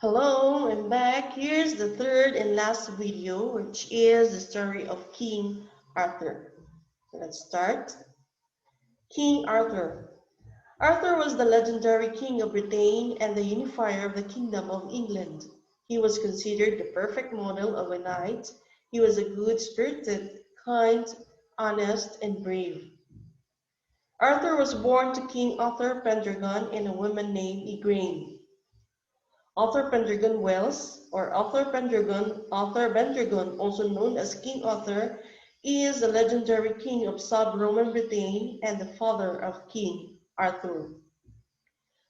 Hello, I'm back. Here's the third and last video, which is the story of King Arthur. Let's start. King Arthur. Arthur was the legendary king of Britain and the unifier of the kingdom of England. He was considered the perfect model of a knight. He was a good-spirited, kind, honest, and brave. Arthur was born to King Arthur Pendragon and a woman named Igraine. Arthur Pendragon Wells, or Arthur Pendragon, also known as King Arthur, is the legendary king of South Roman Britain and the father of King Arthur.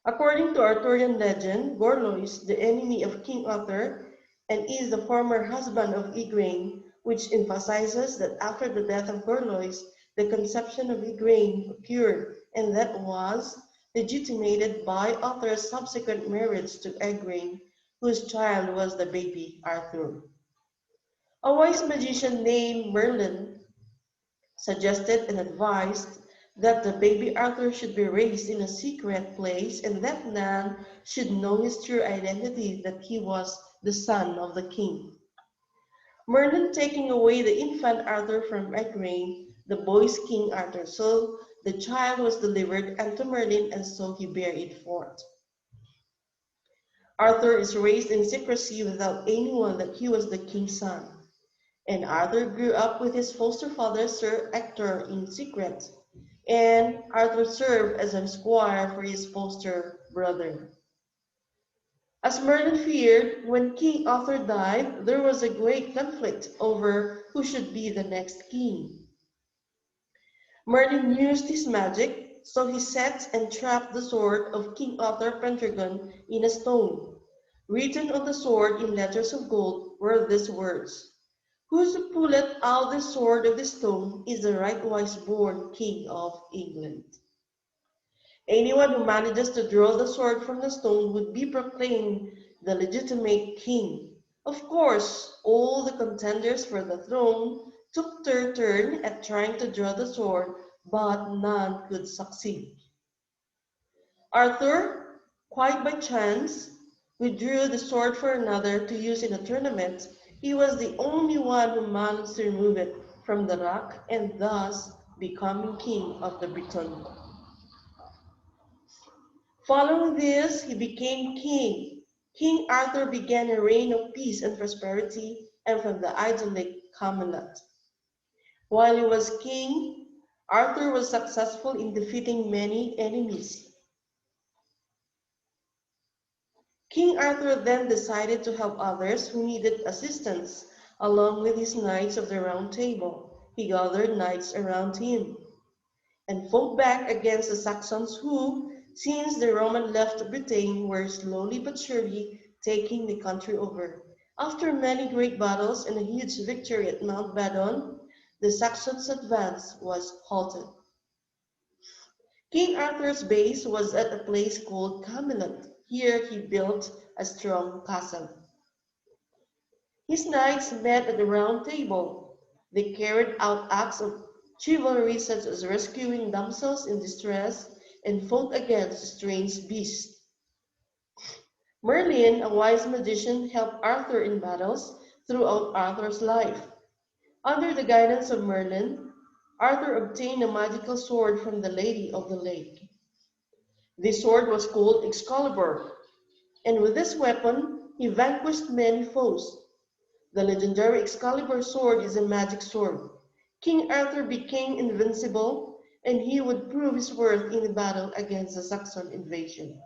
According to Arthurian legend, Gorlois, the enemy of King Arthur, and is the former husband of Igraine, which emphasizes that after the death of Gorlois, the conception of Igraine occurred, and that was legitimated by Arthur's subsequent marriage to Igraine, whose child was the baby Arthur. A wise magician named Merlin suggested and advised that the baby Arthur should be raised in a secret place and that none should know his true identity, that he was the son of the king. Merlin taking away the infant Arthur from Igraine, the boy's King Arthur, so the child was delivered unto Merlin, and so he bare it forth. Arthur is raised in secrecy without anyone that he was the king's son. And Arthur grew up with his foster father, Sir Ector, in secret. And Arthur served as a squire for his foster brother. As Merlin feared, when King Arthur died, there was a great conflict over who should be the next king. Merlin used his magic, so he set and trapped the sword of King Arthur Pendragon in a stone. Written on the sword in letters of gold were these words: "Whoso pulleth out the sword of the stone is the rightwise born King of England." Anyone who manages to draw the sword from the stone would be proclaimed the legitimate king. Of course, all the contenders for the throne took their turn at trying to draw the sword, but none could succeed. Arthur, quite by chance, withdrew the sword for another to use in a tournament. He was the only one who managed to remove it from the rack and thus becoming king of the Britain. Following this, he became king. King Arthur began a reign of peace and prosperity, and from the idyllic Camelot. While he was king, Arthur was successful in defeating many enemies. King Arthur then decided to help others who needed assistance. Along with his knights of the Round Table, he gathered knights around him and fought back against the Saxons who, since the Roman left Britain, were slowly but surely taking the country over. After many great battles and a huge victory at Mount Badon, the Saxons' advance was halted. King Arthur's base was at a place called Camelot. Here he built a strong castle. His knights met at the Round Table. They carried out acts of chivalry such as rescuing damsels in distress and fought against strange beasts. Merlin, a wise magician, helped Arthur in battles throughout Arthur's life. Under the guidance of Merlin, Arthur obtained a magical sword from the Lady of the Lake. This sword was called Excalibur, and with this weapon, he vanquished many foes. The legendary Excalibur sword is a magic sword. King Arthur became invincible, and he would prove his worth in the battle against the Saxon invasion.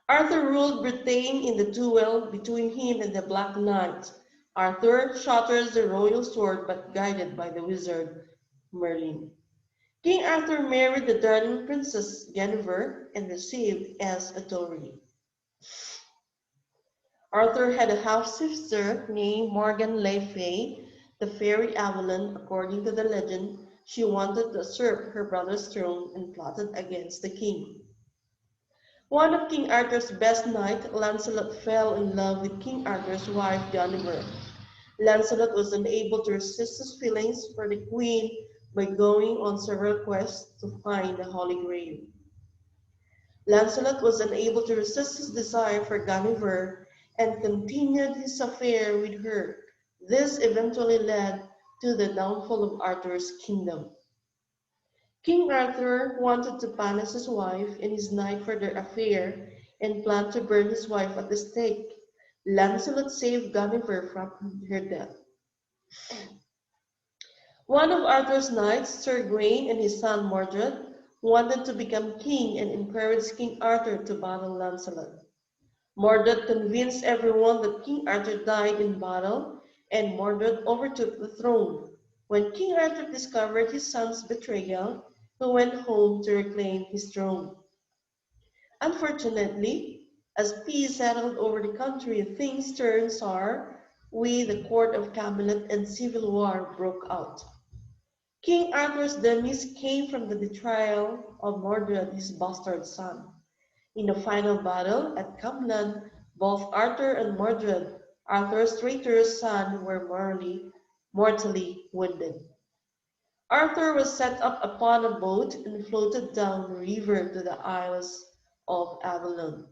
Arthur ruled Britain in the duel between him and the Black Knight. Arthur shatters the royal sword, but guided by the wizard Merlin. King Arthur married the darling Princess Guinevere and received as a dowry. Arthur had a half-sister named Morgan Le Fay, the fairy Avalon. According to the legend, she wanted to usurp her brother's throne and plotted against the king. One of King Arthur's best knights, Lancelot, fell in love with King Arthur's wife, Guinevere. Lancelot was unable to resist his feelings for the queen by going on several quests to find the Holy Grail. Lancelot was unable to resist his desire for Guinevere and continued his affair with her. This eventually led to the downfall of Arthur's kingdom. King Arthur wanted to punish his wife and his knight for their affair and planned to burn his wife at the stake. Lancelot saved Guinevere from her death. One of Arthur's knights, Sir Gawain, and his son Mordred, wanted to become king and encouraged King Arthur to battle Lancelot. Mordred convinced everyone that King Arthur died in battle, and Mordred overtook the throne. When King Arthur discovered his son's betrayal, he went home to reclaim his throne. Unfortunately, as peace settled over the country, things turned sour with the court of Camelot and civil war broke out. King Arthur's demise came from the betrayal of Mordred, his bastard son. In the final battle at Camelot, both Arthur and Mordred, Arthur's traitorous son, were mortally wounded. Arthur was set up upon a boat and floated down the river to the Isles of Avalon.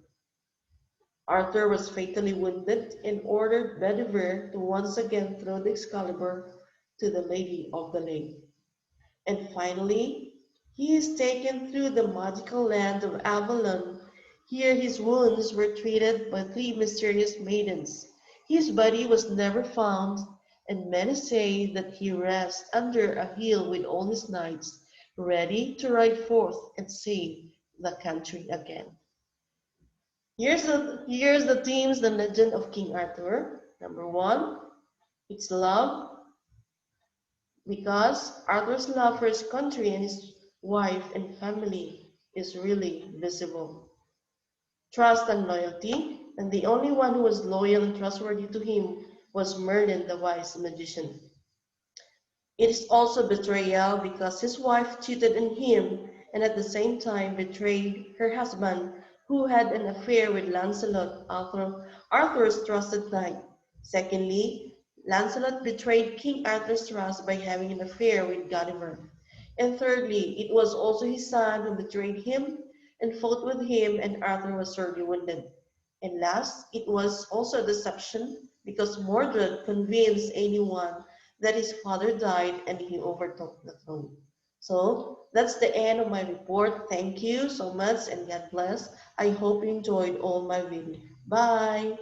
Arthur was fatally wounded and ordered Bedivere to once again throw the Excalibur to the Lady of the Lake. And finally, he is taken through the magical land of Avalon. Here his wounds were treated by three mysterious maidens. His body was never found, and many say that he rests under a hill with all his knights, ready to ride forth and save the country again. Here's the themes, the legend of King Arthur. Number one, it's love, because Arthur's love for his country and his wife and family is really visible. Trust and loyalty, and the only one who was loyal and trustworthy to him was Merlin, the wise magician. It is also betrayal because his wife cheated on him and at the same time betrayed her husband, who had an affair with Lancelot, Arthur's trusted knight. Secondly, Lancelot betrayed King Arthur's trust by having an affair with Guinevere. And thirdly, it was also his son who betrayed him and fought with him, and Arthur was sorely wounded. And last, it was also a deception because Mordred convinced anyone that his father died and he overtook the throne. So that's the end of my report. Thank you so much and God bless. I hope you enjoyed all my videos. Bye.